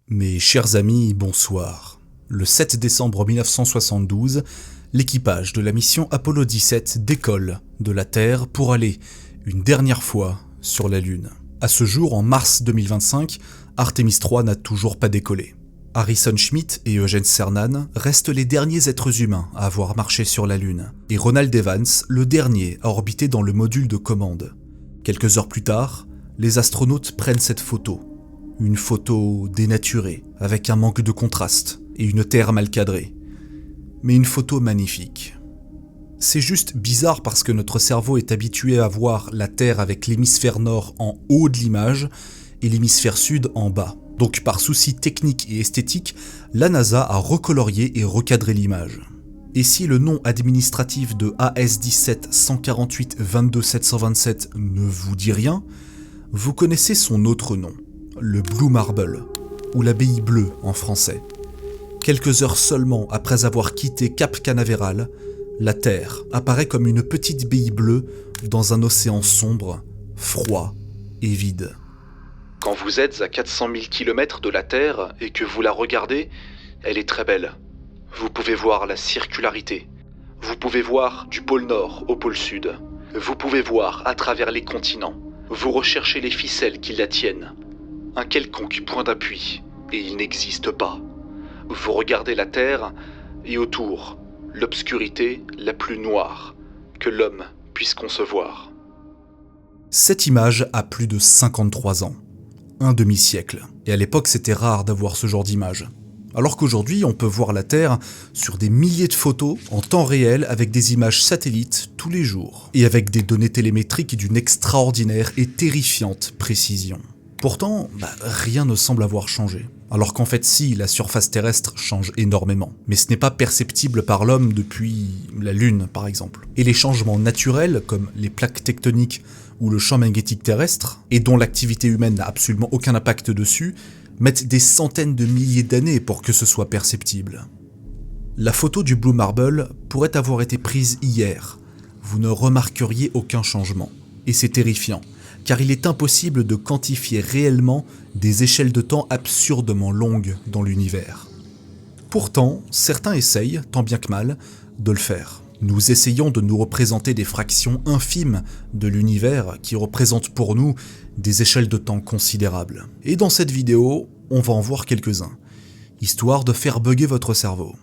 Mes chers amis, bonsoir. Le 7 décembre 1972, l'équipage de la mission Apollo 17 décolle de la Terre pour aller, une dernière fois, sur la Lune. À ce jour, en mars 2025, Artemis 3 n'a toujours pas décollé. Harrison Schmitt et Eugene Cernan restent les derniers êtres humains à avoir marché sur la Lune, et Ronald Evans, le dernier à orbiter dans le module de commande. Quelques heures plus tard, les astronautes prennent cette photo. Une photo dénaturée, avec un manque de contraste, et une Terre mal cadrée. Mais une photo magnifique. C'est juste bizarre parce que notre cerveau est habitué à voir la Terre avec l'hémisphère nord en haut de l'image et l'hémisphère sud en bas. Donc par souci technique et esthétique, la NASA a recolorié et recadré l'image. Et si le nom administratif de AS-17 148 22 727 ne vous dit rien, vous connaissez son autre nom. Le Blue Marble, ou l'abbaye bleue en français. Quelques heures seulement après avoir quitté Cap Canaveral, la Terre apparaît comme une petite baie bleue dans un océan sombre, froid et vide. Quand vous êtes à 400 000 km de la Terre et que vous la regardez, elle est très belle. Vous pouvez voir la circularité. Vous pouvez voir du pôle Nord au pôle Sud. Vous pouvez voir à travers les continents. Vous recherchez les ficelles qui la tiennent. Un quelconque point d'appui, et il n'existe pas. Vous regardez la Terre, et autour, l'obscurité la plus noire que l'homme puisse concevoir. Cette image a plus de 53 ans, un demi-siècle, et à l'époque c'était rare d'avoir ce genre d'image. Alors qu'aujourd'hui on peut voir la Terre sur des milliers de photos en temps réel avec des images satellites tous les jours, et avec des données télémétriques d'une extraordinaire et terrifiante précision. Pourtant, rien ne semble avoir changé. Alors qu'en fait si, la surface terrestre change énormément. Mais ce n'est pas perceptible par l'homme depuis la Lune par exemple. Et les changements naturels, comme les plaques tectoniques ou le champ magnétique terrestre, et dont l'activité humaine n'a absolument aucun impact dessus, mettent des centaines de milliers d'années pour que ce soit perceptible. La photo du Blue Marble pourrait avoir été prise hier. Vous ne remarqueriez aucun changement. Et c'est terrifiant. Car il est impossible de quantifier réellement des échelles de temps absurdement longues dans l'univers. Pourtant, certains essayent, tant bien que mal, de le faire. Nous essayons de nous représenter des fractions infimes de l'univers qui représentent pour nous des échelles de temps considérables. Et dans cette vidéo, on va en voir quelques-uns, histoire de faire bugger votre cerveau.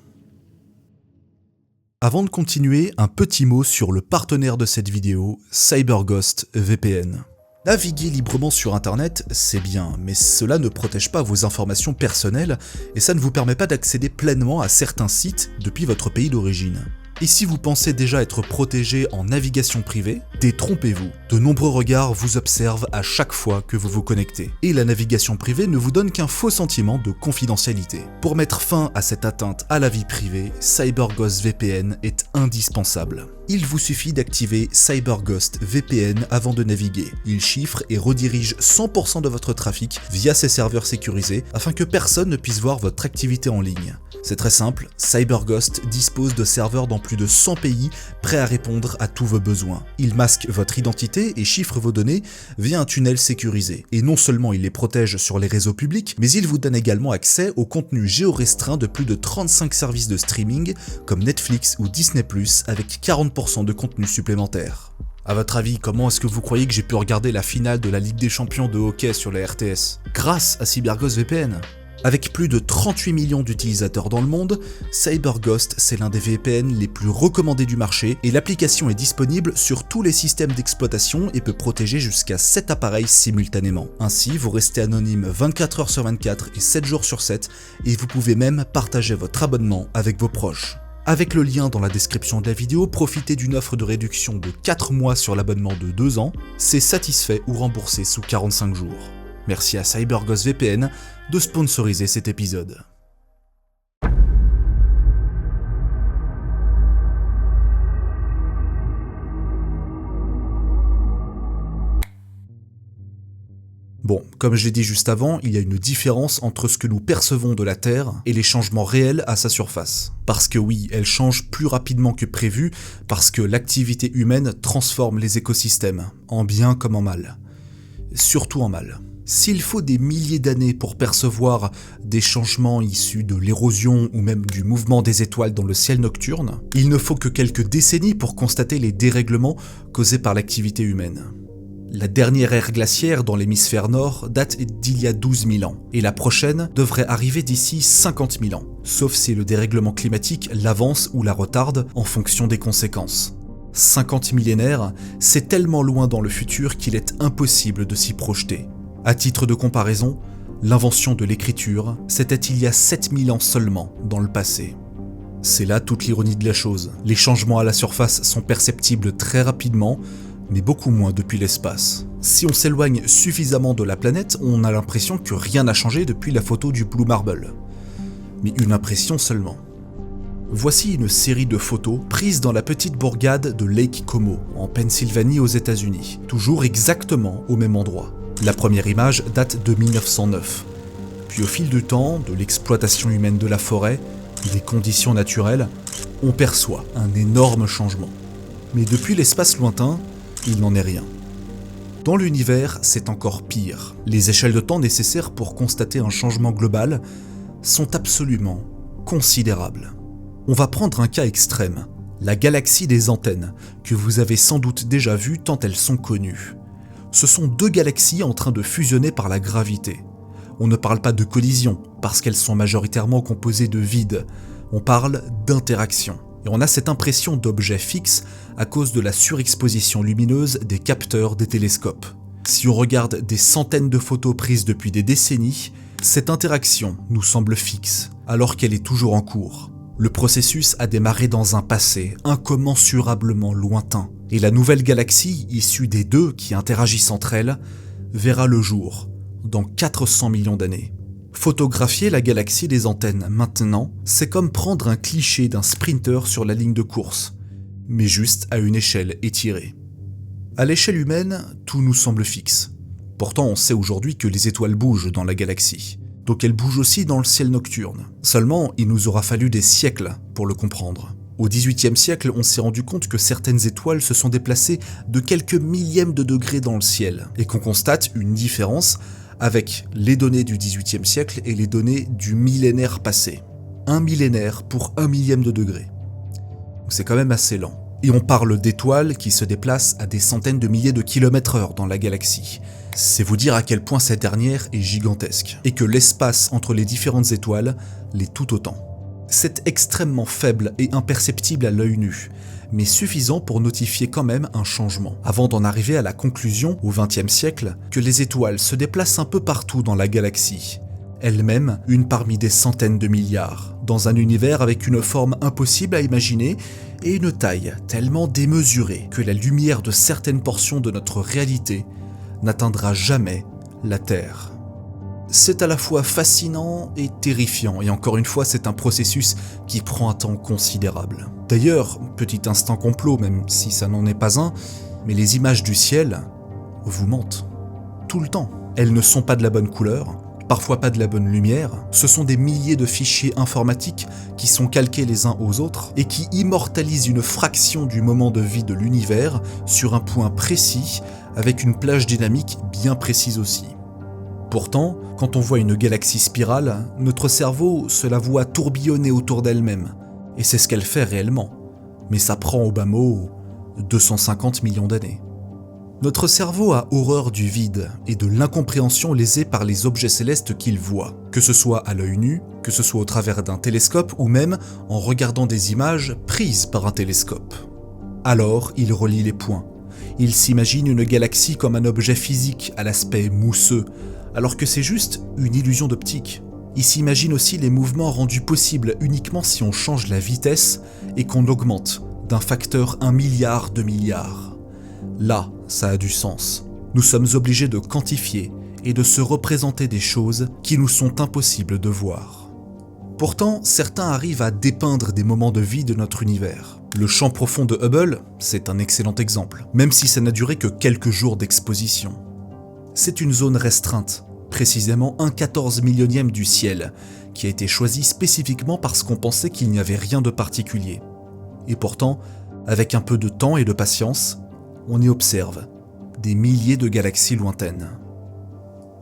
Avant de continuer, un petit mot sur le partenaire de cette vidéo, CyberGhost VPN. Naviguer librement sur internet, c'est bien, mais cela ne protège pas vos informations personnelles et ça ne vous permet pas d'accéder pleinement à certains sites depuis votre pays d'origine. Et si vous pensez déjà être protégé en navigation privée, détrompez-vous. De nombreux regards vous observent à chaque fois que vous vous connectez. Et la navigation privée ne vous donne qu'un faux sentiment de confidentialité. Pour mettre fin à cette atteinte à la vie privée, CyberGhost VPN est indispensable. Il vous suffit d'activer CyberGhost VPN avant de naviguer. Il chiffre et redirige 100% de votre trafic via ses serveurs sécurisés afin que personne ne puisse voir votre activité en ligne. C'est très simple, CyberGhost dispose de serveurs dans plus de 100 pays prêts à répondre à tous vos besoins. Il masque votre identité et chiffre vos données via un tunnel sécurisé. Et non seulement il les protège sur les réseaux publics, mais il vous donne également accès au contenu géorestreint de plus de 35 services de streaming comme Netflix ou Disney+, avec 40% de contenu supplémentaire. À votre avis, comment est-ce que vous croyez que j'ai pu regarder la finale de la Ligue des Champions de hockey sur la RTS? Grâce à CyberGhost VPN. Avec plus de 38 millions d'utilisateurs dans le monde, CyberGhost c'est l'un des VPN les plus recommandés du marché et l'application est disponible sur tous les systèmes d'exploitation et peut protéger jusqu'à 7 appareils simultanément. Ainsi, vous restez anonyme 24 heures sur 24 et 7 jours sur 7 et vous pouvez même partager votre abonnement avec vos proches. Avec le lien dans la description de la vidéo, profitez d'une offre de réduction de 4 mois sur l'abonnement de 2 ans, c'est satisfait ou remboursé sous 45 jours. Merci à CyberGhost VPN de sponsoriser cet épisode. Bon, comme je l'ai dit juste avant, il y a une différence entre ce que nous percevons de la Terre et les changements réels à sa surface. Parce que oui, elle change plus rapidement que prévu, parce que l'activité humaine transforme les écosystèmes, en bien comme en mal. Surtout en mal. S'il faut des milliers d'années pour percevoir des changements issus de l'érosion ou même du mouvement des étoiles dans le ciel nocturne, il ne faut que quelques décennies pour constater les dérèglements causés par l'activité humaine. La dernière ère glaciaire dans l'hémisphère nord date d'il y a 12 000 ans, et la prochaine devrait arriver d'ici 50 000 ans, sauf si le dérèglement climatique l'avance ou la retarde en fonction des conséquences. 50 millénaires, c'est tellement loin dans le futur qu'il est impossible de s'y projeter. À titre de comparaison, l'invention de l'écriture, c'était il y a 7000 ans seulement dans le passé. C'est là toute l'ironie de la chose. Les changements à la surface sont perceptibles très rapidement, mais beaucoup moins depuis l'espace. Si on s'éloigne suffisamment de la planète, on a l'impression que rien n'a changé depuis la photo du Blue Marble. Mais une impression seulement. Voici une série de photos prises dans la petite bourgade de Lake Como, en Pennsylvanie aux États-Unis, toujours exactement au même endroit. La première image date de 1909. Puis au fil du temps, de l'exploitation humaine de la forêt, des conditions naturelles, on perçoit un énorme changement. Mais depuis l'espace lointain, il n'en est rien. Dans l'univers, c'est encore pire. Les échelles de temps nécessaires pour constater un changement global sont absolument considérables. On va prendre un cas extrême, la galaxie des antennes, que vous avez sans doute déjà vue tant elles sont connues. Ce sont deux galaxies en train de fusionner par la gravité. On ne parle pas de collision, parce qu'elles sont majoritairement composées de vide. On parle d'interaction. Et on a cette impression d'objet fixe à cause de la surexposition lumineuse des capteurs des télescopes. Si on regarde des centaines de photos prises depuis des décennies, cette interaction nous semble fixe, alors qu'elle est toujours en cours. Le processus a démarré dans un passé incommensurablement lointain, et la nouvelle galaxie, issue des deux qui interagissent entre elles, verra le jour dans 400 millions d'années. Photographier la galaxie des antennes maintenant, c'est comme prendre un cliché d'un sprinter sur la ligne de course, mais juste à une échelle étirée. À l'échelle humaine, tout nous semble fixe. Pourtant, on sait aujourd'hui que les étoiles bougent dans la galaxie. Donc elles bougent aussi dans le ciel nocturne. Seulement, il nous aura fallu des siècles pour le comprendre. Au XVIIIe siècle, on s'est rendu compte que certaines étoiles se sont déplacées de quelques millièmes de degrés dans le ciel, et qu'on constate une différence avec les données du XVIIIe siècle et les données du millénaire passé. 1 millénaire pour 1 millième de degré. Donc c'est quand même assez lent. Et on parle d'étoiles qui se déplacent à des centaines de milliers de kilomètres/heure dans la galaxie. C'est vous dire à quel point cette dernière est gigantesque, et que l'espace entre les différentes étoiles l'est tout autant. C'est extrêmement faible et imperceptible à l'œil nu, mais suffisant pour notifier quand même un changement, avant d'en arriver à la conclusion au XXe siècle que les étoiles se déplacent un peu partout dans la galaxie, elle-même une parmi des centaines de milliards, dans un univers avec une forme impossible à imaginer et une taille tellement démesurée que la lumière de certaines portions de notre réalité n'atteindra jamais la Terre. C'est à la fois fascinant et terrifiant, et encore une fois, c'est un processus qui prend un temps considérable. D'ailleurs, petit instant complot, même si ça n'en est pas un, mais les images du ciel vous mentent. Tout le temps. Elles ne sont pas de la bonne couleur, parfois pas de la bonne lumière, ce sont des milliers de fichiers informatiques qui sont calqués les uns aux autres et qui immortalisent une fraction du moment de vie de l'univers sur un point précis, avec une plage dynamique bien précise aussi. Pourtant, quand on voit une galaxie spirale, notre cerveau se la voit tourbillonner autour d'elle-même, et c'est ce qu'elle fait réellement, mais ça prend au bas mot 250 millions d'années. Notre cerveau a horreur du vide et de l'incompréhension lésée par les objets célestes qu'il voit, que ce soit à l'œil nu, que ce soit au travers d'un télescope ou même en regardant des images prises par un télescope. Alors, il relie les points. Il s'imagine une galaxie comme un objet physique à l'aspect mousseux, alors que c'est juste une illusion d'optique. Il s'imagine aussi les mouvements rendus possibles uniquement si on change la vitesse et qu'on augmente d'un facteur 1 milliard de milliards. Là, ça a du sens. Nous sommes obligés de quantifier et de se représenter des choses qui nous sont impossibles de voir. Pourtant, certains arrivent à dépeindre des moments de vie de notre univers. Le champ profond de Hubble, c'est un excellent exemple, même si ça n'a duré que quelques jours d'exposition. C'est une zone restreinte, précisément 1/14 millionième du ciel, qui a été choisie spécifiquement parce qu'on pensait qu'il n'y avait rien de particulier. Et pourtant, avec un peu de temps et de patience, on y observe des milliers de galaxies lointaines.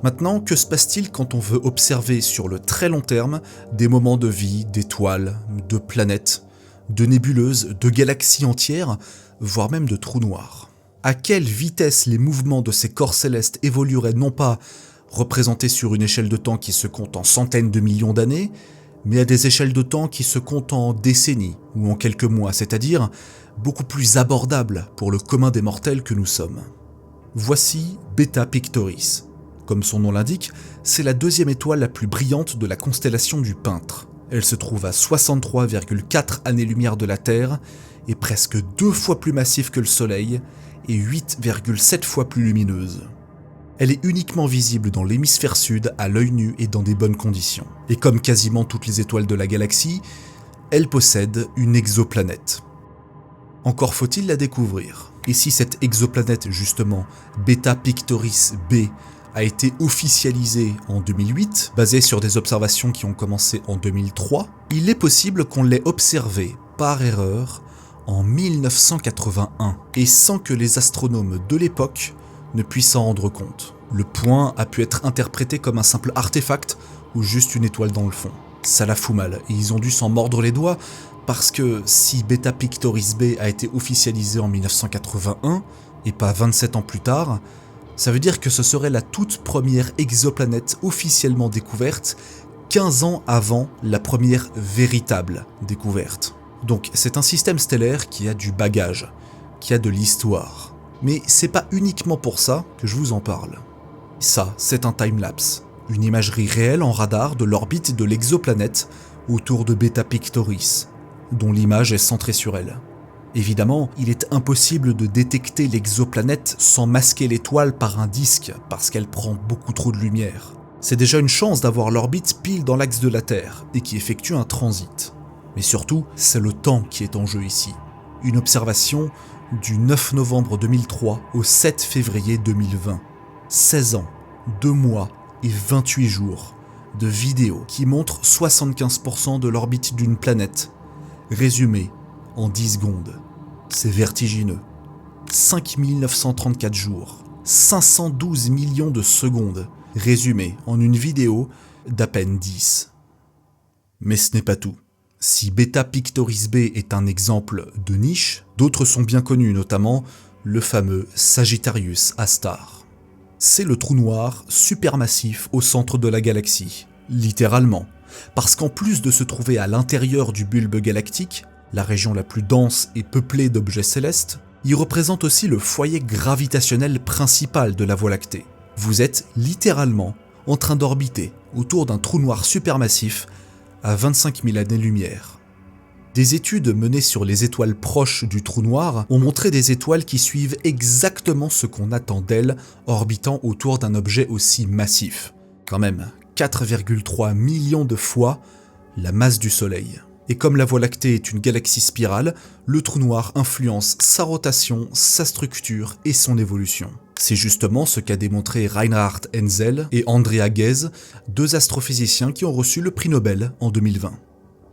Maintenant, que se passe-t-il quand on veut observer sur le très long terme des moments de vie, d'étoiles, de planètes, de nébuleuses, de galaxies entières, voire même de trous noirs? À quelle vitesse les mouvements de ces corps célestes évolueraient non pas représentés sur une échelle de temps qui se compte en centaines de millions d'années, mais à des échelles de temps qui se comptent en décennies ou en quelques mois, c'est-à-dire beaucoup plus abordables pour le commun des mortels que nous sommes. Voici Beta Pictoris. Comme son nom l'indique, c'est la deuxième étoile la plus brillante de la constellation du Peintre. Elle se trouve à 63,4 années-lumière de la Terre, est presque 2 fois plus massive que le Soleil et 8,7 fois plus lumineuse. Elle est uniquement visible dans l'hémisphère sud à l'œil nu et dans des bonnes conditions. Et comme quasiment toutes les étoiles de la galaxie, elle possède une exoplanète. Encore faut-il la découvrir. Et si cette exoplanète, justement, Beta Pictoris b, a été officialisée en 2008, basée sur des observations qui ont commencé en 2003, il est possible qu'on l'ait observée, par erreur, en 1981, et sans que les astronomes de l'époque ne puissent s'en rendre compte. Le point a pu être interprété comme un simple artefact ou juste une étoile dans le fond. Ça la fout mal, et ils ont dû s'en mordre les doigts, parce que si Beta Pictoris b a été officialisé en 1981, et pas 27 ans plus tard, ça veut dire que ce serait la toute première exoplanète officiellement découverte 15 ans avant la première véritable découverte. Donc c'est un système stellaire qui a du bagage, qui a de l'histoire. Mais c'est pas uniquement pour ça que je vous en parle. Ça, c'est un timelapse, une imagerie réelle en radar de l'orbite de l'exoplanète autour de Beta Pictoris, dont l'image est centrée sur elle. Évidemment, il est impossible de détecter l'exoplanète sans masquer l'étoile par un disque, parce qu'elle prend beaucoup trop de lumière. C'est déjà une chance d'avoir l'orbite pile dans l'axe de la Terre, et qui effectue un transit. Mais surtout, c'est le temps qui est en jeu ici. Une observation du 9 novembre 2003 au 7 février 2020. 16 ans, 2 mois et 28 jours de vidéos qui montrent 75% de l'orbite d'une planète, résumée en 10 secondes. C'est vertigineux. 5934 jours, 512 millions de secondes, résumées en une vidéo d'à peine 10. Mais ce n'est pas tout. Si Beta Pictoris b est un exemple de niche, d'autres sont bien connus, notamment le fameux Sagittarius A star. C'est le trou noir supermassif au centre de la galaxie, littéralement, parce qu'en plus de se trouver à l'intérieur du bulbe galactique, la région la plus dense et peuplée d'objets célestes, il représente aussi le foyer gravitationnel principal de la Voie lactée. Vous êtes littéralement en train d'orbiter autour d'un trou noir supermassif à 25 000 années-lumière. Des études menées sur les étoiles proches du trou noir ont montré des étoiles qui suivent exactement ce qu'on attend d'elles orbitant autour d'un objet aussi massif. Quand même, 4,3 millions de fois la masse du Soleil. Et comme la Voie lactée est une galaxie spirale, le trou noir influence sa rotation, sa structure et son évolution. C'est justement ce qu'a démontré Reinhard Hensel et Andrea Ghez, 2 astrophysiciens qui ont reçu le prix Nobel en 2020.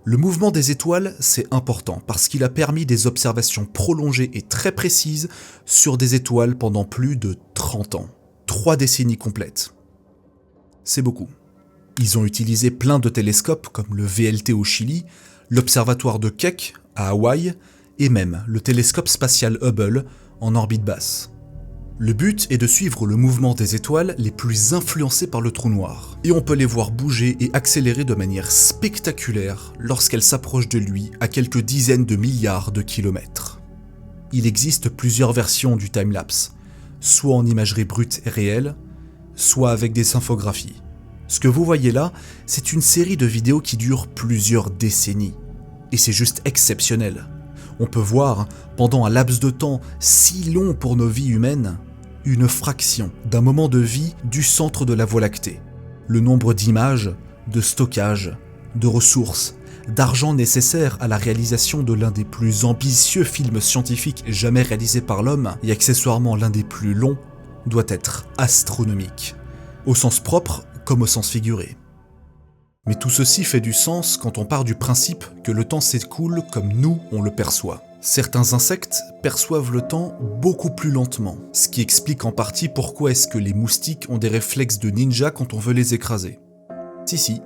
Le mouvement des étoiles, c'est important parce qu'il a permis des observations prolongées et très précises sur des étoiles pendant plus de 30 ans. 3 décennies complètes. C'est beaucoup. Ils ont utilisé plein de télescopes comme le VLT au Chili, l'observatoire de Keck à Hawaï et même le télescope spatial Hubble en orbite basse. Le but est de suivre le mouvement des étoiles les plus influencées par le trou noir, et on peut les voir bouger et accélérer de manière spectaculaire lorsqu'elles s'approchent de lui à quelques dizaines de milliards de kilomètres. Il existe plusieurs versions du timelapse, soit en imagerie brute et réelle, soit avec des infographies. Ce que vous voyez là, c'est une série de vidéos qui dure plusieurs décennies. Et c'est juste exceptionnel. On peut voir, pendant un laps de temps si long pour nos vies humaines, une fraction d'un moment de vie du centre de la Voie lactée. Le nombre d'images, de stockages, de ressources, d'argent nécessaire à la réalisation de l'un des plus ambitieux films scientifiques jamais réalisés par l'homme, et accessoirement l'un des plus longs, doit être astronomique. Au sens propre, comme au sens figuré. Mais tout ceci fait du sens quand on part du principe que le temps s'écoule comme nous on le perçoit. Certains insectes perçoivent le temps beaucoup plus lentement, ce qui explique en partie pourquoi est-ce que les moustiques ont des réflexes de ninja quand on veut les écraser. Si,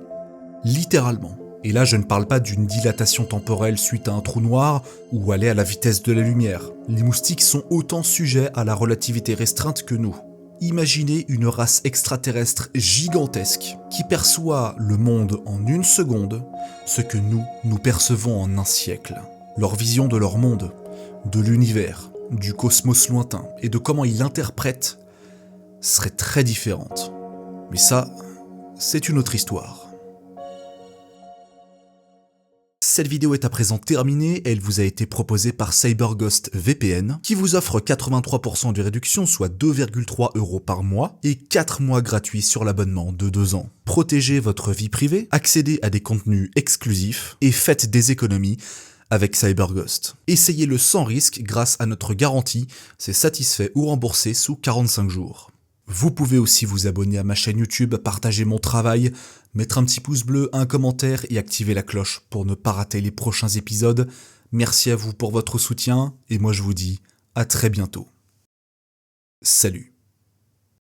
littéralement. Et là, je ne parle pas d'une dilatation temporelle suite à un trou noir ou aller à la vitesse de la lumière. Les moustiques sont autant sujets à la relativité restreinte que nous. Imaginez une race extraterrestre gigantesque qui perçoit le monde en une seconde, ce que nous percevons en un siècle. Leur vision de leur monde, de l'univers, du cosmos lointain et de comment ils l'interprètent serait très différente. Mais ça, c'est une autre histoire. Cette vidéo est à présent terminée et elle vous a été proposée par CyberGhost VPN qui vous offre 83% de réduction, soit 2,3 € par mois et 4 mois gratuits sur l'abonnement de 2 ans. Protégez votre vie privée, accédez à des contenus exclusifs et faites des économies avec CyberGhost. Essayez-le sans risque grâce à notre garantie, c'est satisfait ou remboursé sous 45 jours. Vous pouvez aussi vous abonner à ma chaîne YouTube, partager mon travail, mettre un petit pouce bleu, un commentaire et activer la cloche pour ne pas rater les prochains épisodes. Merci à vous pour votre soutien et moi je vous dis à très bientôt. Salut.